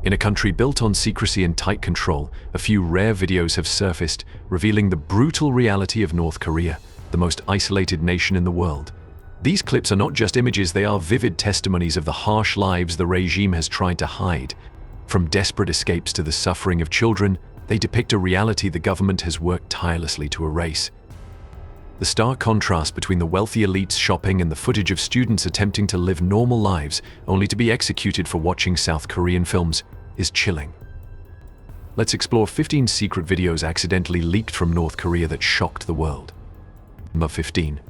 In a country built on secrecy and tight control, a few rare videos have surfaced, revealing the brutal reality of North Korea, the most isolated nation in the world. These clips are not just images, they are vivid testimonies of the harsh lives the regime has tried to hide. From desperate escapes to the suffering of children, they depict a reality the government has worked tirelessly to erase. The stark contrast between the wealthy elites shopping and the footage of students attempting to live normal lives only to be executed for watching South Korean films is chilling. Let's explore 15 secret videos accidentally leaked from North Korea that shocked the world. Number 15.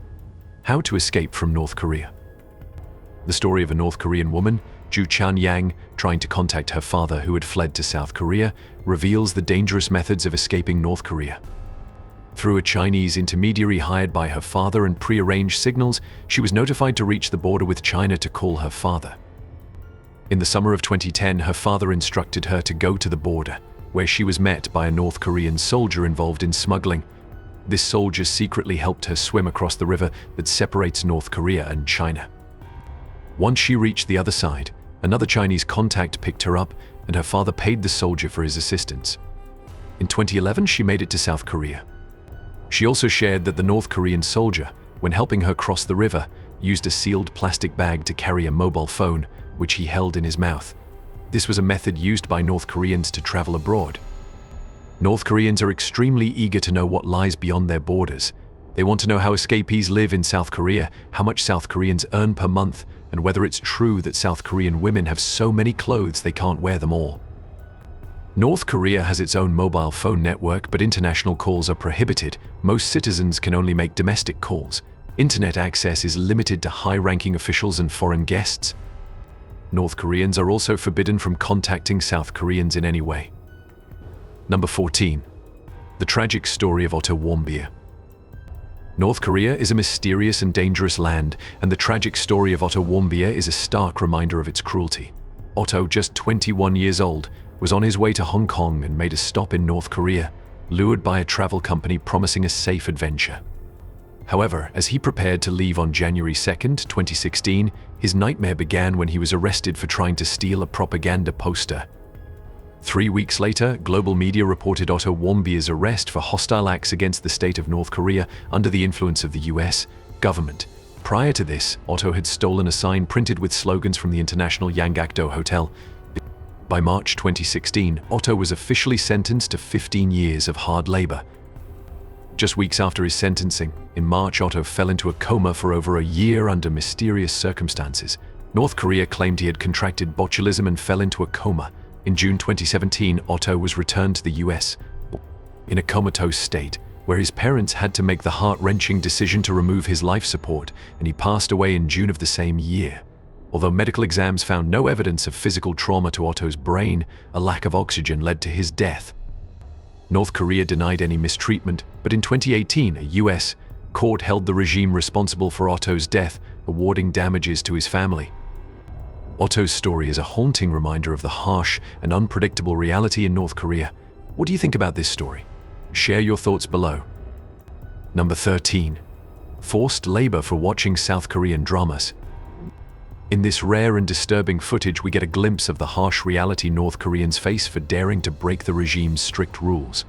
How to escape from North Korea. The story of a North Korean woman, Ju Chan-yang, trying to contact her father who had fled to South Korea, reveals the dangerous methods of escaping North Korea. Through a Chinese intermediary hired by her father and pre-arranged signals, she was notified to reach the border with China to call her father. In the summer of 2010, her father instructed her to go to the border, where she was met by a North Korean soldier involved in smuggling. This soldier secretly helped her swim across the river that separates North Korea and China. Once she reached the other side, another Chinese contact picked her up, and her father paid the soldier for his assistance. In 2011, she made it to South Korea. She also shared that the North Korean soldier, when helping her cross the river, used a sealed plastic bag to carry a mobile phone, which he held in his mouth. This was a method used by North Koreans to travel abroad. North Koreans are extremely eager to know what lies beyond their borders. They want to know how escapees live in South Korea, how much South Koreans earn per month, and whether it's true that South Korean women have so many clothes they can't wear them all. North Korea has its own mobile phone network, but international calls are prohibited. Most citizens can only make domestic calls. Internet access is limited to high-ranking officials and foreign guests. North Koreans are also forbidden from contacting South Koreans in any way. Number 14. The tragic story of Otto Warmbier. North Korea is a mysterious and dangerous land, and the tragic story of Otto Warmbier is a stark reminder of its cruelty. Otto, just 21 years old, was on his way to Hong Kong and made a stop in North Korea, lured by a travel company promising a safe adventure. However, as he prepared to leave on January 2, 2016, his nightmare began when he was arrested for trying to steal a propaganda poster. 3 weeks later, global media reported Otto Warmbier's arrest for hostile acts against the state of North Korea under the influence of the US government. Prior to this, Otto had stolen a sign printed with slogans from the International Yanggakdo Hotel. By March 2016, Otto was officially sentenced to 15 years of hard labor. Just weeks after his sentencing, in March, Otto fell into a coma for over a year under mysterious circumstances. North Korea claimed he had contracted botulism and fell into a coma. In June 2017, Otto was returned to the US in a comatose state, where his parents had to make the heart-wrenching decision to remove his life support, and he passed away in June of the same year. Although medical exams found no evidence of physical trauma to Otto's brain, a lack of oxygen led to his death. North Korea denied any mistreatment, but in 2018, a US court held the regime responsible for Otto's death, awarding damages to his family. Otto's story is a haunting reminder of the harsh and unpredictable reality in North Korea. What do you think about this story? Share your thoughts below. Number 13. Forced labor for watching South Korean dramas. In this rare and disturbing footage, we get a glimpse of the harsh reality North Koreans face for daring to break the regime's strict rules.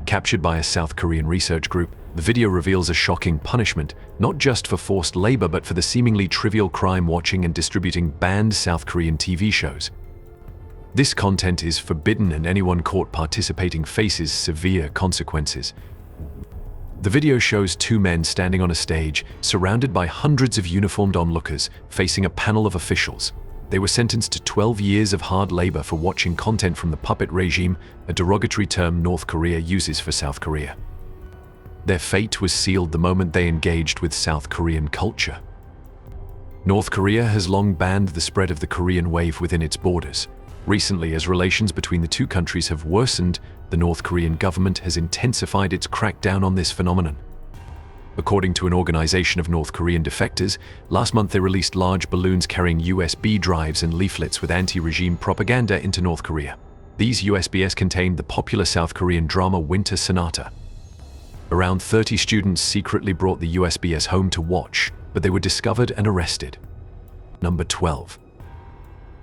Captured by a South Korean research group, the video reveals a shocking punishment, not just for forced labor but for the seemingly trivial crime watching and distributing banned South Korean TV shows. This content is forbidden, and anyone caught participating faces severe consequences. The video shows two men standing on a stage, surrounded by hundreds of uniformed onlookers, facing a panel of officials. They were sentenced to 12 years of hard labor for watching content from the puppet regime, a derogatory term North Korea uses for South Korea. Their fate was sealed the moment they engaged with South Korean culture. North Korea has long banned the spread of the Korean wave within its borders. Recently, as relations between the two countries have worsened, the North Korean government has intensified its crackdown on this phenomenon. According to an organization of North Korean defectors, last month they released large balloons carrying USB drives and leaflets with anti-regime propaganda into North Korea. These USBs contained the popular South Korean drama Winter Sonata. Around 30 students secretly brought the USBs home to watch, but they were discovered and arrested. Number 12.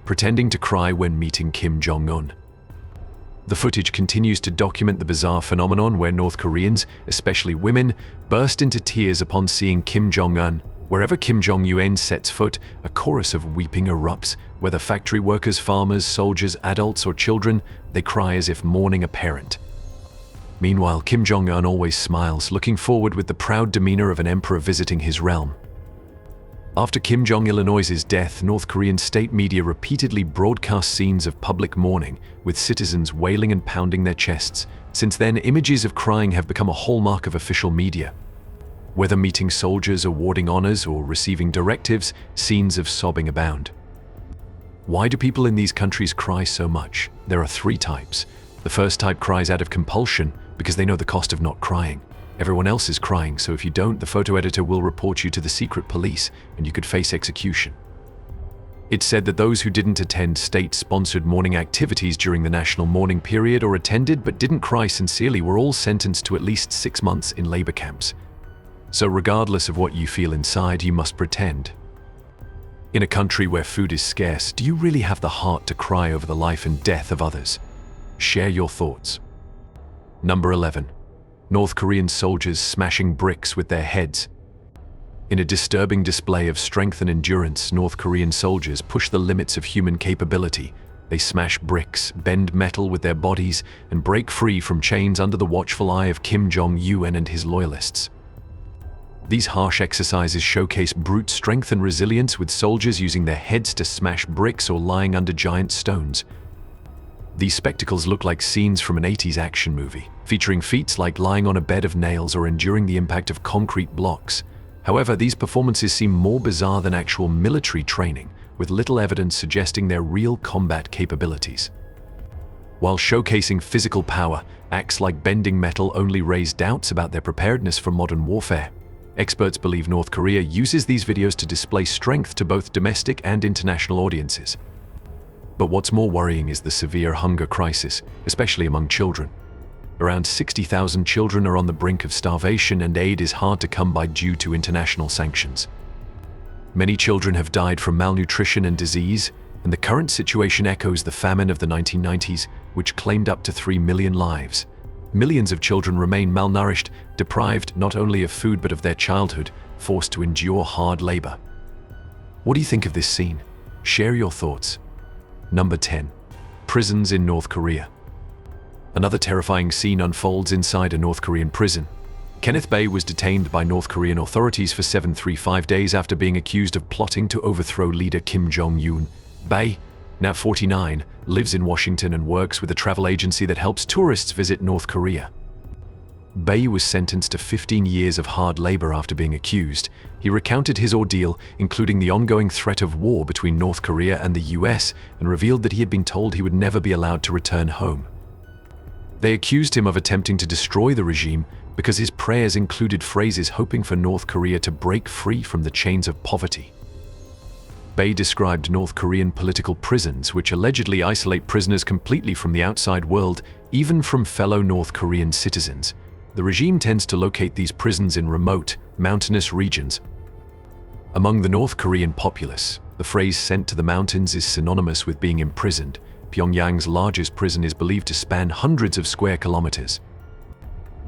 pretending to cry when meeting Kim Jong-un. The footage continues to document the bizarre phenomenon where North Koreans, especially women, burst into tears upon seeing Kim Jong-un. Wherever Kim Jong-un sets foot, a chorus of weeping erupts. Whether factory workers, farmers, soldiers, adults, or children, they cry as if mourning a parent. Meanwhile, Kim Jong-un always smiles, looking forward with the proud demeanor of an emperor visiting his realm. After Kim Jong-il's death, North Korean state media repeatedly broadcast scenes of public mourning, with citizens wailing and pounding their chests. Since then, images of crying have become a hallmark of official media. Whether meeting soldiers, awarding honors, or receiving directives, scenes of sobbing abound. Why do people in these countries cry so much? There are three types. The first type cries out of compulsion because they know the cost of not crying. Everyone else is crying, so if you don't, the photo editor will report you to the secret police and you could face execution. It's said that those who didn't attend state-sponsored mourning activities during the national mourning period or attended but didn't cry sincerely were all sentenced to at least 6 months in labor camps. So regardless of what you feel inside, you must pretend. In a country where food is scarce, do you really have the heart to cry over the life and death of others? Share your thoughts. Number 11. North Korean soldiers smashing bricks with their heads. In a disturbing display of strength and endurance, North Korean soldiers push the limits of human capability. They smash bricks, bend metal with their bodies, and break free from chains under the watchful eye of Kim Jong-un and his loyalists. These harsh exercises showcase brute strength and resilience, with soldiers using their heads to smash bricks or lying under giant stones. These spectacles look like scenes from an 80s action movie, featuring feats like lying on a bed of nails or enduring the impact of concrete blocks. However, these performances seem more bizarre than actual military training, with little evidence suggesting their real combat capabilities. While showcasing physical power, acts like bending metal only raise doubts about their preparedness for modern warfare. Experts believe North Korea uses these videos to display strength to both domestic and international audiences. But what's more worrying is the severe hunger crisis, especially among children. Around 60,000 children are on the brink of starvation, and aid is hard to come by due to international sanctions. Many children have died from malnutrition and disease, and the current situation echoes the famine of the 1990s, which claimed up to 3 million lives. Millions of children remain malnourished, deprived not only of food but of their childhood, forced to endure hard labor. What do you think of this scene? Share your thoughts. Number 10. Prisons in North Korea. Another terrifying scene unfolds inside a North Korean prison. Kenneth Bae was detained by North Korean authorities for 735 days after being accused of plotting to overthrow leader Kim Jong-un. Bae, now 49, lives in Washington and works with a travel agency that helps tourists visit North Korea. Bae was sentenced to 15 years of hard labor after being accused. He recounted his ordeal, including the ongoing threat of war between North Korea and the US, and revealed that he had been told he would never be allowed to return home. They accused him of attempting to destroy the regime because his prayers included phrases hoping for North Korea to break free from the chains of poverty. Bae described North Korean political prisons, which allegedly isolate prisoners completely from the outside world, even from fellow North Korean citizens. The regime tends to locate these prisons in remote, mountainous regions. Among the North Korean populace, the phrase "sent to the mountains" is synonymous with being imprisoned. Pyongyang's largest prison is believed to span hundreds of square kilometers.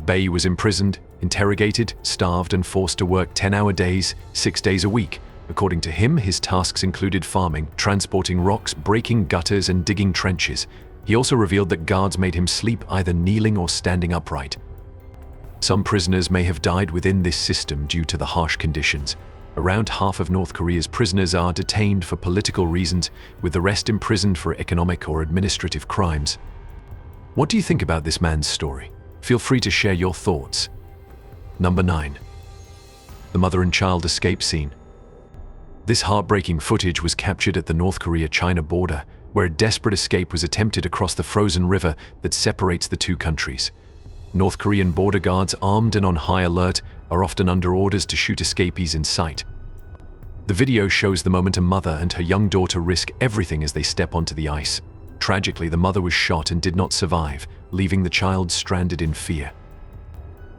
Bae was imprisoned, interrogated, starved, and forced to work 10-hour days, 6 days a week. According to him, his tasks included farming, transporting rocks, breaking gutters, and digging trenches. He also revealed that guards made him sleep either kneeling or standing upright. Some prisoners may have died within this system due to the harsh conditions. Around half of North Korea's prisoners are detained for political reasons, with the rest imprisoned for economic or administrative crimes. What do you think about this man's story? Feel free to share your thoughts. Number 9. The mother and child escape scene. This heartbreaking footage was captured at the North Korea-China border, where a desperate escape was attempted across the frozen river that separates the two countries. North Korean border guards, armed and on high alert, are often under orders to shoot escapees in sight. The video shows the moment a mother and her young daughter risk everything as they step onto the ice. Tragically, the mother was shot and did not survive, leaving the child stranded in fear.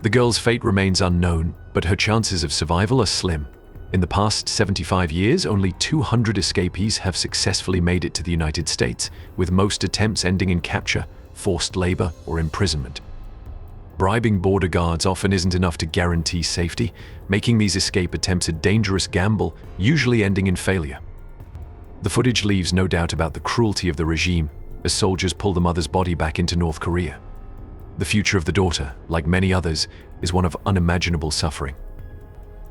The girl's fate remains unknown, but her chances of survival are slim. In the past 75 years, only 200 escapees have successfully made it to the United States, with most attempts ending in capture, forced labor, or imprisonment. Bribing border guards often isn't enough to guarantee safety, making these escape attempts a dangerous gamble, usually ending in failure. The footage leaves no doubt about the cruelty of the regime as soldiers pull the mother's body back into North Korea. The future of the daughter, like many others, is one of unimaginable suffering.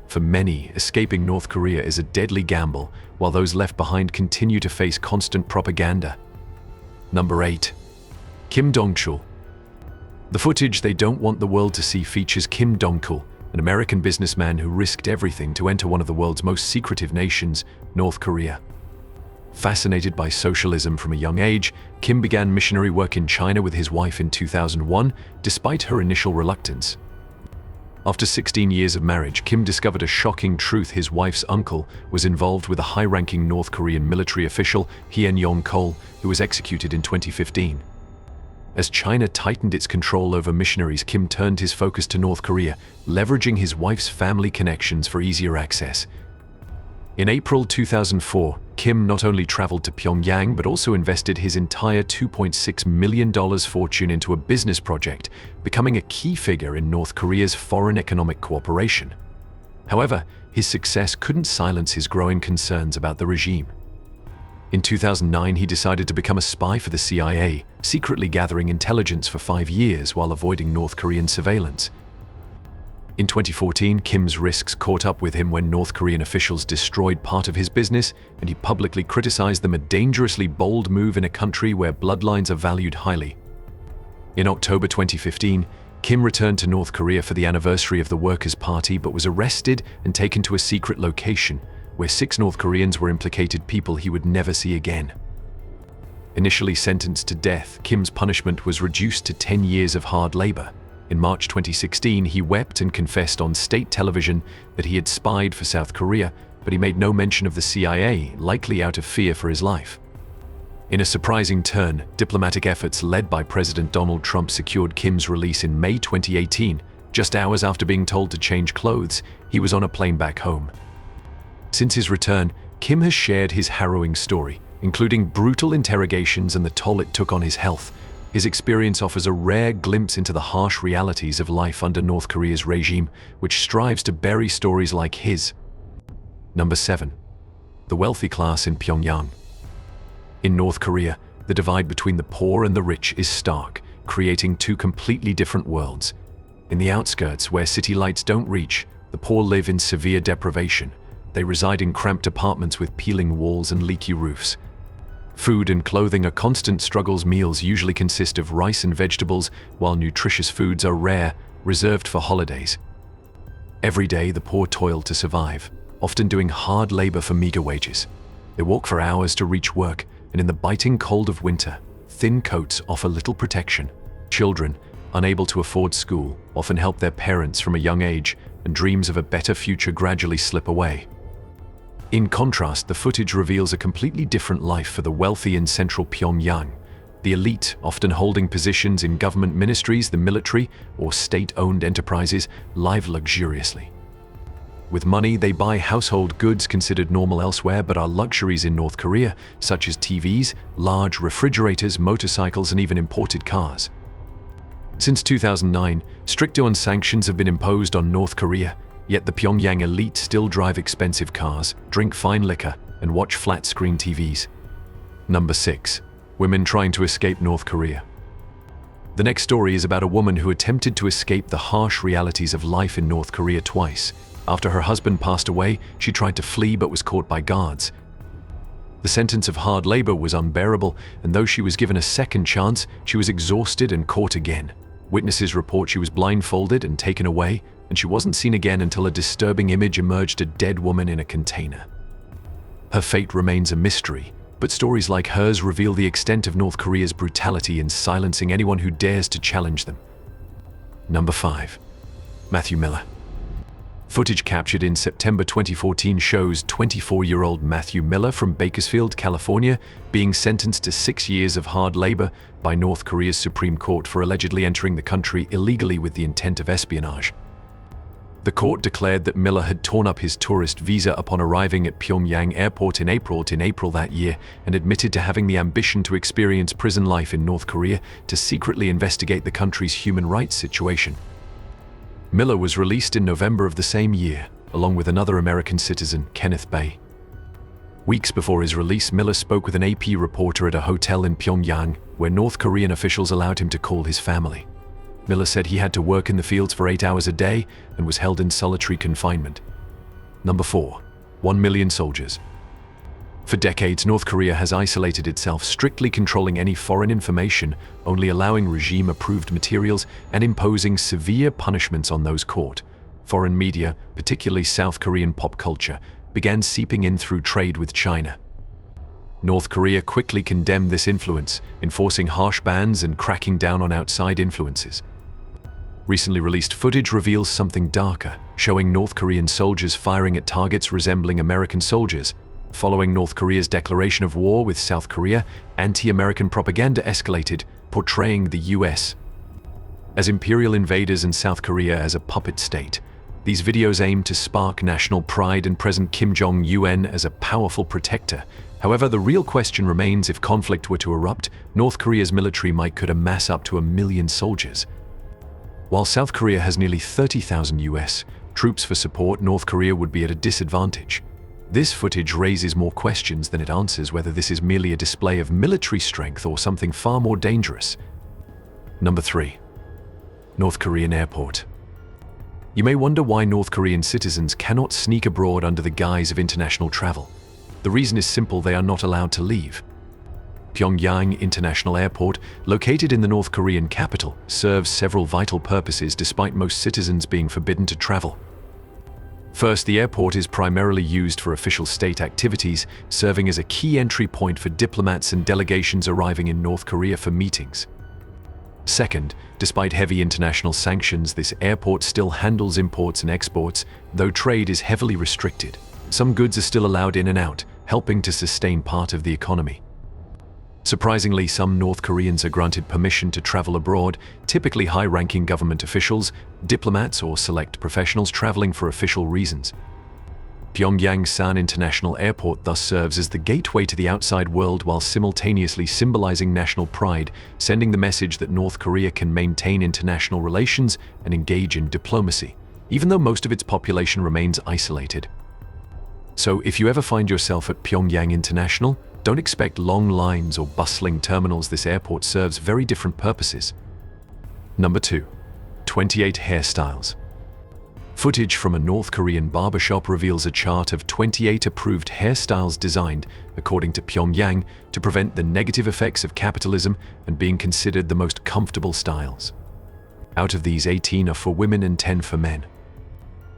For many, escaping North Korea is a deadly gamble, while those left behind continue to face constant propaganda. Number 8. Kim Dong-chul. The footage they don't want the world to see features Kim Dong-chul, an American businessman who risked everything to enter one of the world's most secretive nations, North Korea. Fascinated by socialism from a young age, Kim began missionary work in China with his wife in 2001, despite her initial reluctance. After 16 years of marriage, Kim discovered a shocking truth: his wife's uncle was involved with a high-ranking North Korean military official, Hien Yong-kol, who was executed in 2015. As China tightened its control over missionaries, Kim turned his focus to North Korea, leveraging his wife's family connections for easier access. In April 2004, Kim not only traveled to Pyongyang but also invested his entire $2.6 million fortune into a business project, becoming a key figure in North Korea's foreign economic cooperation. However, his success couldn't silence his growing concerns about the regime. In 2009, he decided to become a spy for the CIA, secretly gathering intelligence for 5 years while avoiding North Korean surveillance. In 2014, Kim's risks caught up with him when North Korean officials destroyed part of his business, and he publicly criticized them, a dangerously bold move in a country where bloodlines are valued highly. In October 2015, Kim returned to North Korea for the anniversary of the Workers' Party but was arrested and taken to a secret location, where 6 North Koreans were implicated, people he would never see again. Initially sentenced to death, Kim's punishment was reduced to 10 years of hard labor. In March 2016, he wept and confessed on state television that he had spied for South Korea, but he made no mention of the CIA, likely out of fear for his life. In a surprising turn, diplomatic efforts led by President Donald Trump secured Kim's release in May 2018. Just hours after being told to change clothes, he was on a plane back home. Since his return, Kim has shared his harrowing story, including brutal interrogations and the toll it took on his health. His experience offers a rare glimpse into the harsh realities of life under North Korea's regime, which strives to bury stories like his. Number 7. The wealthy class in Pyongyang. In North Korea, the divide between the poor and the rich is stark, creating 2 completely different worlds. In the outskirts, where city lights don't reach, the poor live in severe deprivation. They reside in cramped apartments with peeling walls and leaky roofs. Food and clothing are constant struggles. Meals usually consist of rice and vegetables, while nutritious foods are rare, reserved for holidays. Every day, the poor toil to survive, often doing hard labor for meager wages. They walk for hours to reach work, and in the biting cold of winter, thin coats offer little protection. Children, unable to afford school, often help their parents from a young age, and dreams of a better future gradually slip away. In contrast, the footage reveals a completely different life for the wealthy in central Pyongyang. The elite, often holding positions in government ministries, the military, or state-owned enterprises, live luxuriously. With money, they buy household goods considered normal elsewhere but are luxuries in North Korea, such as TVs, large refrigerators, motorcycles, and even imported cars. Since 2009, strict sanctions have been imposed on North Korea, yet the Pyongyang elite still drive expensive cars, drink fine liquor, and watch flat-screen TVs. Number 6. Women trying to escape North Korea. The next story is about a woman who attempted to escape the harsh realities of life in North Korea twice. After her husband passed away, she tried to flee but was caught by guards. The sentence of hard labor was unbearable, and though she was given a second chance, she was exhausted and caught again. Witnesses report she was blindfolded and taken away, and she wasn't seen again until a disturbing image emerged: a dead woman in a container. Her fate remains a mystery, but stories like hers reveal the extent of North Korea's brutality in silencing anyone who dares to challenge them. Number 5. Matthew Miller. Footage captured in September 2014 shows 24-year-old Matthew Miller from Bakersfield, California, being sentenced to 6 years of hard labor by North Korea's Supreme Court for allegedly entering the country illegally with the intent of espionage. The court declared that Miller had torn up his tourist visa upon arriving at Pyongyang Airport in April that year and admitted to having the ambition to experience prison life in North Korea to secretly investigate the country's human rights situation. Miller was released in November of the same year, along with another American citizen, Kenneth Bay. Weeks before his release, Miller spoke with an AP reporter at a hotel in Pyongyang, where North Korean officials allowed him to call his family. Miller said he had to work in the fields for 8 hours a day and was held in solitary confinement. Number 4. 1 million soldiers. For decades, North Korea has isolated itself, strictly controlling any foreign information, only allowing regime-approved materials and imposing severe punishments on those caught. Foreign media, particularly South Korean pop culture, began seeping in through trade with China. North Korea quickly condemned this influence, enforcing harsh bans and cracking down on outside influences. Recently released footage reveals something darker, showing North Korean soldiers firing at targets resembling American soldiers. Following North Korea's declaration of war with South Korea, anti-American propaganda escalated, portraying the US as imperial invaders and South Korea as a puppet state. These videos aim to spark national pride and present Kim Jong-un as a powerful protector. However, the real question remains: if conflict were to erupt, North Korea's military might could amass up to 1 million soldiers. While South Korea has nearly 30,000 US troops for support, North Korea would be at a disadvantage. This footage raises more questions than it answers, whether this is merely a display of military strength or something far more dangerous. Number 3. North Korean airport. You may wonder why North Korean citizens cannot sneak abroad under the guise of international travel. The reason is simple: they are not allowed to leave. Pyongyang International Airport, located in the North Korean capital, serves several vital purposes despite most citizens being forbidden to travel. First, the airport is primarily used for official state activities, serving as a key entry point for diplomats and delegations arriving in North Korea for meetings. Second, despite heavy international sanctions, this airport still handles imports and exports, though trade is heavily restricted. Some goods are still allowed in and out, helping to sustain part of the economy. Surprisingly, some North Koreans are granted permission to travel abroad, typically high-ranking government officials, diplomats, or select professionals traveling for official reasons. Pyongyang-san International Airport thus serves as the gateway to the outside world while simultaneously symbolizing national pride, sending the message that North Korea can maintain international relations and engage in diplomacy, even though most of its population remains isolated. So, if you ever find yourself at Pyongyang International, don't expect long lines or bustling terminals. This airport serves very different purposes. Number 2. 28 hairstyles. Footage from a North Korean barbershop reveals a chart of 28 approved hairstyles designed, according to Pyongyang, to prevent the negative effects of capitalism and being considered the most comfortable styles. Out of these, 18 are for women and 10 for men.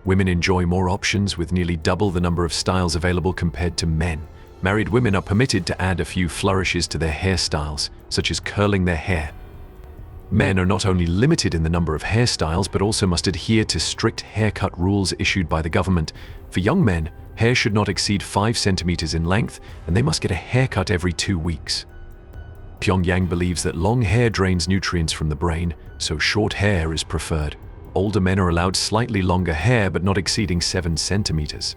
Women enjoy more options, with nearly double the number of styles available compared to men. Married women are permitted to add a few flourishes to their hairstyles, such as curling their hair. Men are not only limited in the number of hairstyles, but also must adhere to strict haircut rules issued by the government. For young men, hair should not exceed 5 centimeters in length, and they must get a haircut every 2 weeks. Pyongyang believes that long hair drains nutrients from the brain, so short hair is preferred. Older men are allowed slightly longer hair, but not exceeding 7 centimeters.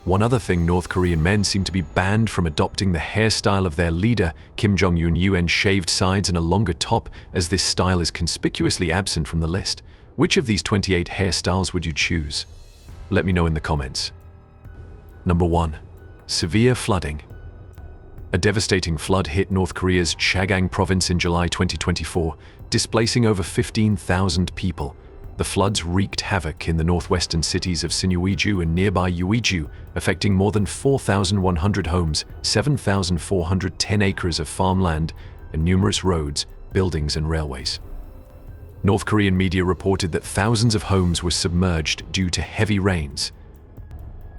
One other thing: North Korean men seem to be banned from adopting the hairstyle of their leader, Kim Jong-un, shaved sides and a longer top, as this style is conspicuously absent from the list. Which of these 28 hairstyles would you choose? Let me know in the comments. Number 1. Severe flooding. A devastating flood hit North Korea's Chagang province in July 2024, displacing over 15,000 people. The floods wreaked havoc in the northwestern cities of Sinuiju and nearby Uiju, affecting more than 4,100 homes, 7,410 acres of farmland, and numerous roads, buildings, and railways. North Korean media reported that thousands of homes were submerged due to heavy rains.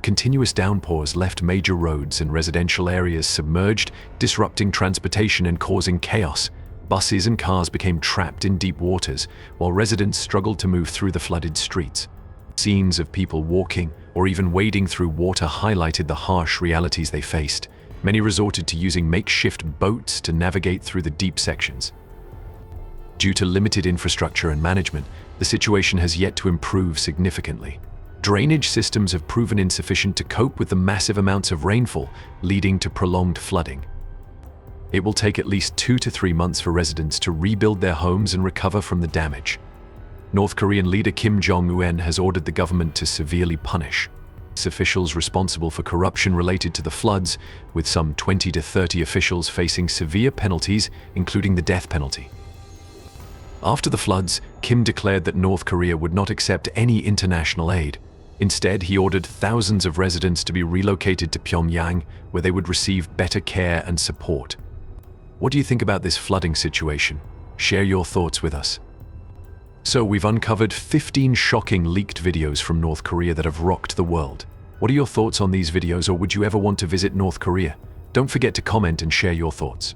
Continuous downpours left major roads and residential areas submerged, disrupting transportation and causing chaos. Buses and cars became trapped in deep waters, while residents struggled to move through the flooded streets. Scenes of people walking or even wading through water highlighted the harsh realities they faced. Many resorted to using makeshift boats to navigate through the deep sections. Due to limited infrastructure and management, the the situation has yet to improve significantly. Drainage systems have proven insufficient to cope with the massive amounts of rainfall, leading to prolonged flooding. It will take at least 2 to 3 months for residents to rebuild their homes and recover from the damage. North Korean leader Kim Jong-un has ordered the government to severely punish officials responsible for corruption related to the floods, with some 20 to 30 officials facing severe penalties, including the death penalty. After the floods, Kim declared that North Korea would not accept any international aid. Instead, he ordered thousands of residents to be relocated to Pyongyang, where they would receive better care and support. What do you think about this flooding situation? Share your thoughts with us. So, we've uncovered 15 shocking leaked videos from North Korea that have rocked the world. What are your thoughts on these videos, or would you ever want to visit North Korea? Don't forget to comment and share your thoughts.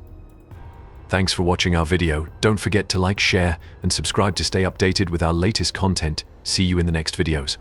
Thanks for watching our video. Don't forget to like, share, and subscribe to stay updated with our latest content. See you in the next videos.